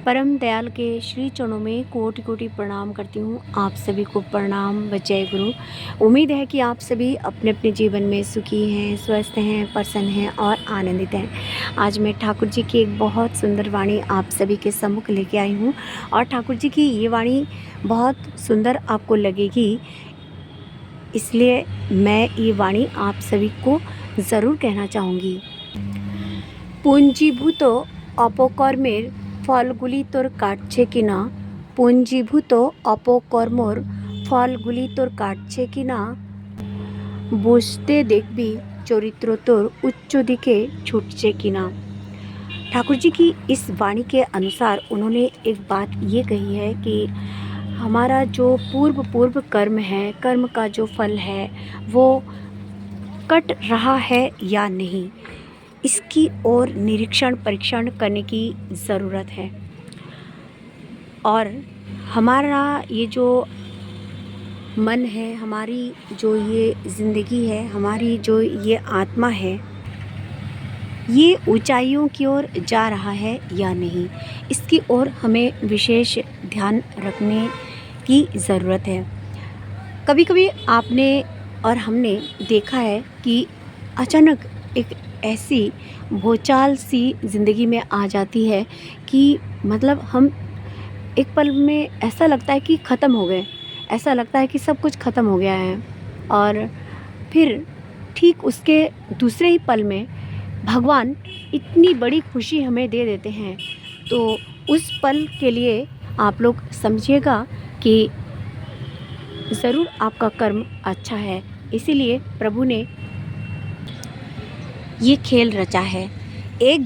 परम दयाल के श्री चरणों में कोटि कोटि प्रणाम करती हूँ। आप सभी को प्रणाम व जय गुरु। उम्मीद है कि आप सभी अपने अपने जीवन में सुखी हैं, स्वस्थ हैं, प्रसन्न हैं और आनंदित हैं। आज मैं ठाकुर जी की एक बहुत सुंदर वाणी आप सभी के सम्मुख लेके आई हूँ और ठाकुर जी की ये वाणी बहुत सुंदर आपको लगेगी, इसलिए मैं ये वाणी आप सभी को ज़रूर कहना चाहूँगी। পুঞ্জীভূত অপকর্মের ফলগুলি তোর কাটছে কিনা, পুঞ্জীভূত অপকর্মর ফলগুলি তোর কাটছে কিনা, বুঝতে দেখবি চরিত্র তোর উচ্চ দিকে ছুটছে কিনা। ठाकुर जी की इस वाणी के अनुसार उन्होंने एक बात ये कही है कि हमारा जो पूर्व कर्म है, कर्म का जो फल है वो कट रहा है या नहीं, इसकी ओर निरीक्षण परीक्षण करने की ज़रूरत है। और हमारा ये जो मन है, हमारी जो ये ज़िंदगी है, हमारी जो ये आत्मा है, ये ऊंचाइयों की ओर जा रहा है या नहीं, इसकी ओर हमें विशेष ध्यान रखने की ज़रूरत है। कभी कभी आपने और हमने देखा है कि अचानक एक ऐसी भूचाल सी ज़िंदगी में आ जाती है कि मतलब हम एक पल में ऐसा लगता है कि ख़त्म हो गए, ऐसा लगता है कि सब कुछ ख़त्म हो गया है। और फिर ठीक उसके दूसरे ही पल में भगवान इतनी बड़ी खुशी हमें दे देते हैं। तो उस पल के लिए आप लोग समझिएगा कि ज़रूर आपका कर्म अच्छा है, इसीलिए प्रभु ने ये खेल रचा है। एक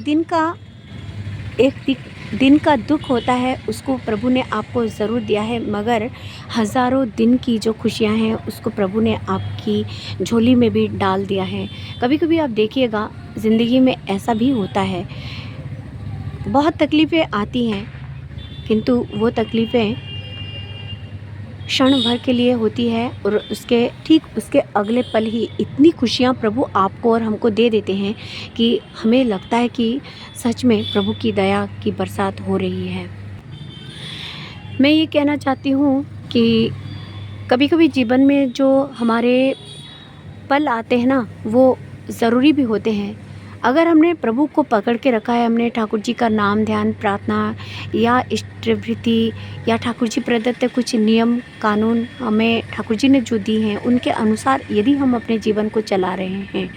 दिन का दुख होता है, उसको प्रभु ने आपको ज़रूर दिया है, मगर हज़ारों दिन की जो खुशियां हैं उसको प्रभु ने आपकी झोली में भी डाल दिया है। कभी कभी आप देखिएगा ज़िंदगी में ऐसा भी होता है, बहुत तकलीफ़ें आती हैं, किंतु वो तकलीफ़ें क्षण भर के लिए होती है और उसके अगले पल ही इतनी खुशियाँ प्रभु आपको और हमको दे देते हैं कि हमें लगता है कि सच में प्रभु की दया की बरसात हो रही है। मैं ये कहना चाहती हूँ कि कभी कभी जीवन में जो हमारे पल आते हैं ना, वो ज़रूरी भी होते हैं। अगर हमने प्रभु को पकड़ के रखा है, हमने ठाकुर जी का नाम ध्यान प्रार्थना या इष्टवृत्ति या ठाकुर जी प्रदत्त कुछ नियम कानून हमें ठाकुर जी ने जो दी हैं, उनके अनुसार यदि हम अपने जीवन को चला रहे हैं,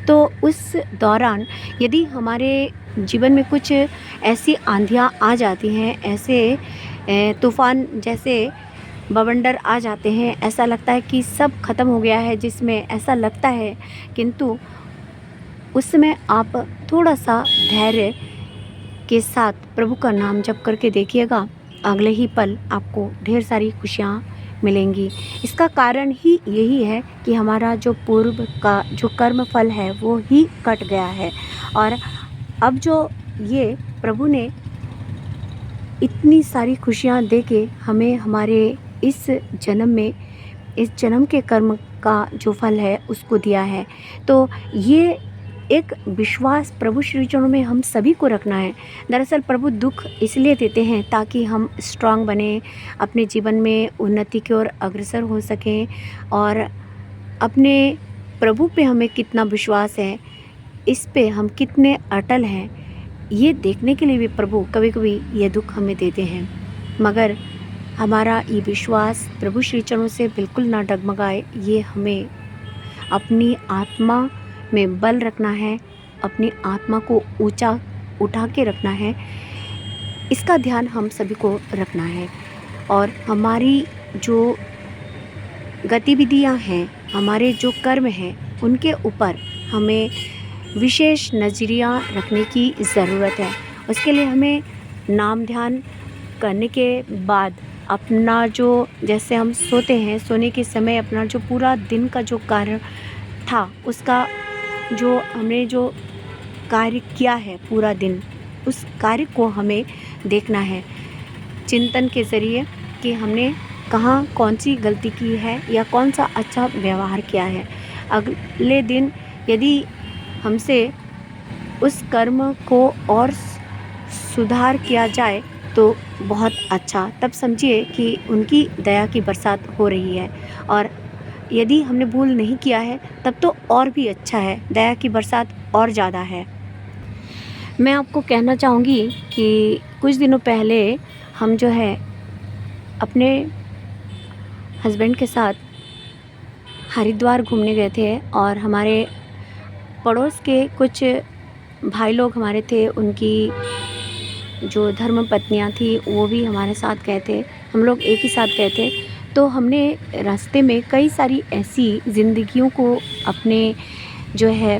तो उस दौरान यदि हमारे जीवन में कुछ ऐसी आंधियाँ आ जाती हैं, ऐसे तूफ़ान जैसे बवंडर आ जाते हैं, ऐसा लगता है कि सब ख़त्म हो गया है, जिसमें ऐसा लगता है, किंतु उस समय आप थोड़ा सा धैर्य के साथ प्रभु का नाम जप करके देखिएगा, अगले ही पल आपको ढेर सारी खुशियाँ मिलेंगी। इसका कारण ही यही है कि हमारा जो पूर्व का जो कर्म फल है वो ही कट गया है। और अब जो ये प्रभु ने इतनी सारी खुशियाँ दे के हमें हमारे इस जन्म के कर्म का जो फल है उसको दिया है, तो ये एक विश्वास प्रभु श्री चरणों में हम सभी को रखना है। दरअसल प्रभु दुख इसलिए देते हैं ताकि हम स्ट्रांग बने, अपने जीवन में उन्नति की ओर अग्रसर हो सकें, और अपने प्रभु पे हमें कितना विश्वास है, इस पे हम कितने अटल हैं, ये देखने के लिए भी प्रभु कभी कभी ये दुख हमें देते हैं। मगर हमारा ये विश्वास प्रभु श्री चरणों से बिल्कुल ना डगमगाए, ये हमें अपनी आत्मा में बल रखना है, अपनी आत्मा को ऊंचा उठा के रखना है, इसका ध्यान हम सभी को रखना है। और हमारी जो गतिविधियां हैं, हमारे जो कर्म हैं, उनके ऊपर हमें विशेष नज़रिया रखने की ज़रूरत है। उसके लिए हमें नाम ध्यान करने के बाद अपना जो, जैसे हम सोते हैं, सोने के समय अपना जो पूरा दिन का जो कार्य था, उसका जो हमने जो कार्य किया है पूरा दिन, उस कार्य को हमें देखना है चिंतन के ज़रिए कि हमने कहाँ कौन सी गलती की है या कौन सा अच्छा व्यवहार किया है। अगले दिन यदि हमसे उस कर्म को और सुधार किया जाए तो बहुत अच्छा, तब समझिए कि उनकी दया की बरसात हो रही है। और यदि हमने भूल नहीं किया है तब तो और भी अच्छा है, दया की बरसात और ज़्यादा है। मैं आपको कहना चाहूँगी कि कुछ दिनों पहले हम जो है अपने हस्बैंड के साथ हरिद्वार घूमने गए थे, और हमारे पड़ोस के कुछ भाई लोग हमारे थे, उनकी जो धर्म पत्नियाँ थी वो भी हमारे साथ गए थे। हम लोग एक ही साथ गए थे। तो हमने रास्ते में कई सारी ऐसी ज़िंदगियों को अपने जो है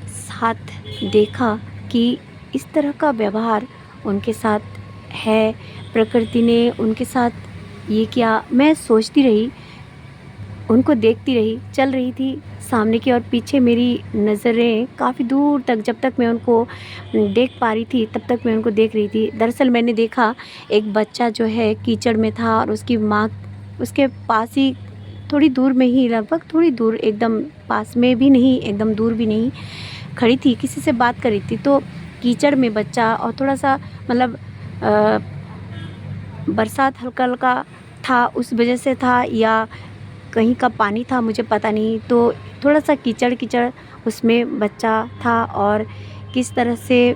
साथ देखा कि इस तरह का व्यवहार उनके साथ है, प्रकृति ने उनके साथ ये किया। मैं सोचती रही, उनको देखती रही, चल रही थी सामने की, और पीछे मेरी नज़रें काफ़ी दूर तक, जब तक मैं उनको देख पा रही थी तब तक मैं उनको देख रही थी। दरअसल मैंने देखा एक बच्चा जो है कीचड़ में था, और उसकी माँ उसके पास ही थोड़ी दूर में ही, लगभग थोड़ी दूर, एकदम पास में भी नहीं एकदम दूर भी नहीं, खड़ी थी, किसी से बात कर रही थी। तो कीचड़ में बच्चा, और थोड़ा सा मतलब बरसात हल्का हल्का था, उस वजह से था या कहीं का पानी था मुझे पता नहीं, तो थोड़ा सा कीचड़ कीचड़ उसमें बच्चा था। और किस तरह से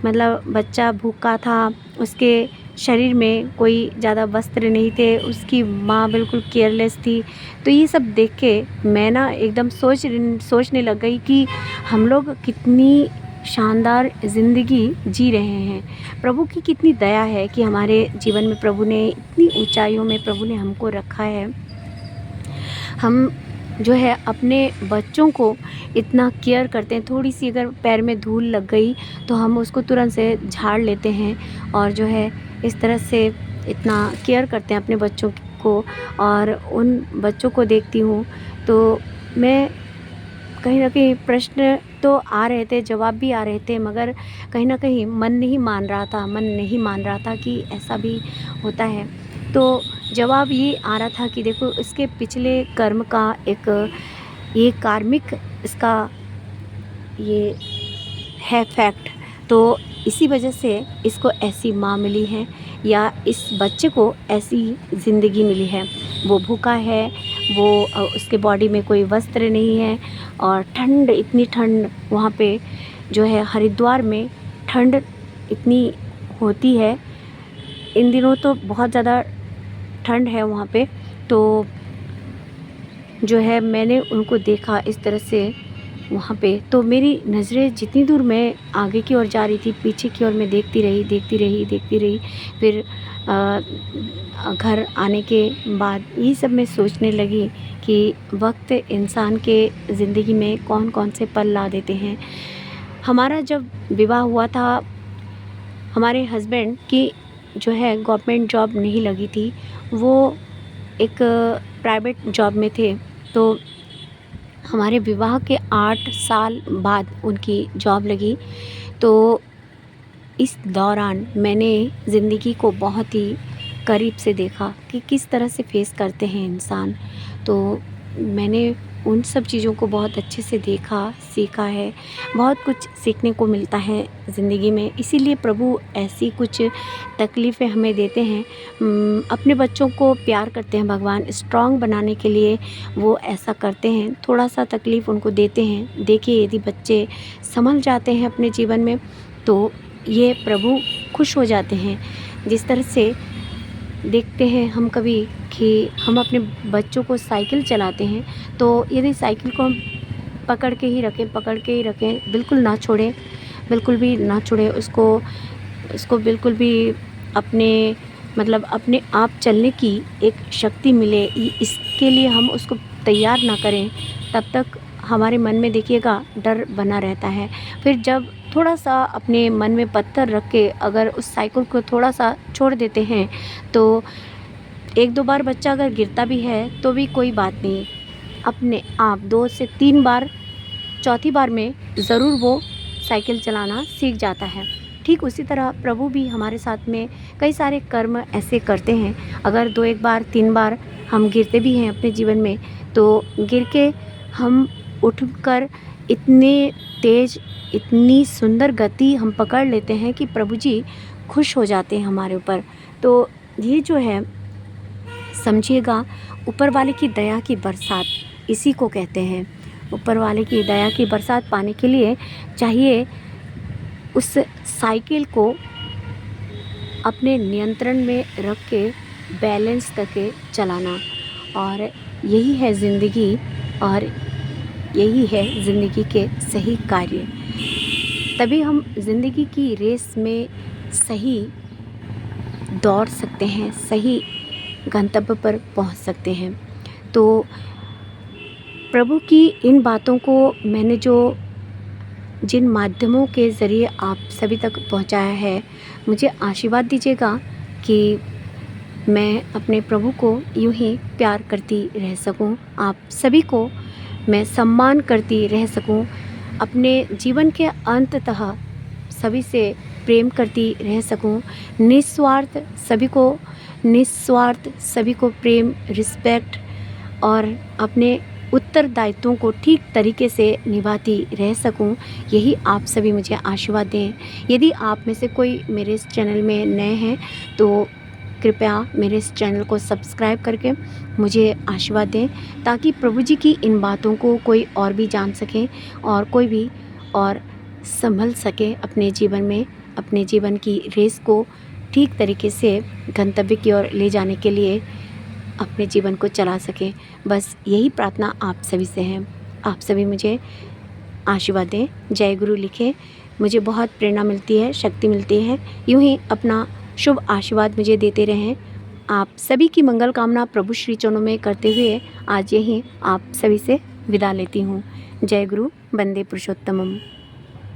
मतलब बच्चा भूखा था, उसके शरीर में कोई ज़्यादा वस्त्र नहीं थे, उसकी माँ बिल्कुल केयरलेस थी। तो ये सब देख के मैं ना एकदम सोचने लग गई कि हम लोग कितनी शानदार ज़िंदगी जी रहे हैं। प्रभु की कितनी दया है कि हमारे जीवन में प्रभु ने इतनी ऊंचाइयों में प्रभु ने हमको रखा है। हम जो है अपने बच्चों को इतना केयर करते हैं, थोड़ी सी अगर पैर में धूल लग गई तो हम उसको तुरंत से झाड़ लेते हैं, और जो है इस तरह से इतना केयर करते हैं अपने बच्चों को। और उन बच्चों को देखती हूँ तो मैं कहीं न कहीं, प्रश्न तो आ रहे थे, जवाब भी आ रहे थे, मगर कहीं न कहीं मन नहीं मान रहा था कि ऐसा भी होता है। तो जवाब ये आ रहा था कि देखो, इसके पिछले कर्म का एक ये कार्मिक इसका ये है फैक्ट। तो इसी वजह से इसको ऐसी माँ मिली है, या इस बच्चे को ऐसी ज़िंदगी मिली है। वो भूखा है, वो उसके बॉडी में कोई वस्त्र नहीं है, और ठंड, इतनी ठंड वहाँ पे जो है हरिद्वार में ठंड इतनी होती है। इन दिनों तो बहुत ज़्यादा ठंड है वहाँ पे। तो जो है मैंने उनको देखा इस तरह से वहाँ पे, तो मेरी नज़रें जितनी दूर मैं आगे की ओर जा रही थी, पीछे की ओर मैं देखती रही। फिर घर आने के बाद यही सब मैं सोचने लगी कि वक्त इंसान के ज़िंदगी में कौन कौन से पल ला देते हैं। हमारा जब विवाह हुआ था, हमारे हस्बैंड की जो है गवर्नमेंट जॉब नहीं लगी थी, वो एक प्राइवेट जॉब में थे। तो हमारे विवाह के 8 साल बाद उनकी जॉब लगी। तो इस दौरान मैंने ज़िंदगी को बहुत ही करीब से देखा कि किस तरह से फेस करते हैं इंसान। तो मैंने उन सब चीज़ों को बहुत अच्छे से देखा, सीखा है। बहुत कुछ सीखने को मिलता है ज़िंदगी में, इसीलिए प्रभु ऐसी कुछ तकलीफ़ें हमें देते हैं। अपने बच्चों को प्यार करते हैं भगवान, स्ट्रॉन्ग बनाने के लिए वो ऐसा करते हैं, थोड़ा-सा तकलीफ़ उनको देते हैं। देखिए, यदि बच्चे संभल जाते हैं अपने जीवन में तो ये प्रभु खुश हो जाते हैं। जिस तरह से देखते हैं हम कभी कि हम अपने बच्चों को साइकिल चलाते हैं, तो यदि साइकिल को हम पकड़ के ही रखें, बिल्कुल ना छोड़ें, बिल्कुल भी ना छोड़ें उसको बिल्कुल भी अपने मतलब अपने आप चलने की एक शक्ति मिले, इसके लिए हम उसको तैयार ना करें, तब तक हमारे मन में देखिएगा डर बना रहता है। फिर जब थोड़ा-सा अपने मन में पत्थर रख के अगर उस साइकिल को थोड़ा-सा छोड़ देते हैं, तो 1-2 बार बच्चा अगर गिरता भी है तो भी कोई बात नहीं, अपने आप 2 से 3 बार, चौथी बार में ज़रूर वो साइकिल चलाना सीख जाता है। ठीक उसी तरह प्रभु भी हमारे साथ में कई सारे कर्म ऐसे करते हैं। अगर 2-1 बार, 3 बार हम गिरते भी हैं अपने जीवन में, तो गिर के हम उठकर इतने तेज़, इतनी सुंदर गति हम पकड़ लेते हैं कि प्रभु जी खुश हो जाते हैं हमारे ऊपर। तो ये जो है समझिएगा, ऊपर वाले की दया की बरसात इसी को कहते हैं। ऊपर वाले की दया की बरसात पाने के लिए चाहिए उस साइकिल को अपने नियंत्रण में रख के बैलेंस करके चलाना। और यही है ज़िंदगी, और यही है ज़िंदगी के सही कार्य। तभी हम ज़िंदगी की रेस में सही दौड़ सकते हैं, सही गंतव्य पर पहुंच सकते हैं। तो प्रभु की इन बातों को मैंने जिन माध्यमों के ज़रिए आप सभी तक पहुंचाया है, मुझे आशीर्वाद दीजिएगा कि मैं अपने प्रभु को यूं ही प्यार करती रह सकूं, आप सभी को मैं सम्मान करती रह सकूं, अपने जीवन के अंततः सभी से प्रेम करती रह सकूं, निस्वार्थ सभी को प्रेम, रिस्पेक्ट और अपने उत्तरदायित्वों को ठीक तरीके से निभाती रह सकूं। यही आप सभी मुझे आशीर्वाद दें। यदि आप में से कोई मेरे इस चैनल में नए हैं तो कृपया मेरे इस चैनल को सब्सक्राइब करके मुझे आशीर्वाद दें, ताकि प्रभु जी की इन बातों को कोई और भी जान सके और कोई भी और संभल सके अपने जीवन में, अपने जीवन की रेस को ठीक तरीके से गंतव्य की ओर ले जाने के लिए अपने जीवन को चला सके। बस यही प्रार्थना आप सभी से है। आप सभी मुझे आशीर्वाद दें, जय गुरु लिखें। मुझे बहुत प्रेरणा मिलती है, शक्ति मिलती है। यूं ही अपना शुभ आशीर्वाद मुझे देते रहें। आप सभी की मंगल कामना प्रभु श्री चरणों में करते हुए आज यहीं आप सभी से विदा लेती हूँ। जय गुरु, वंदे पुरुषोत्तमम।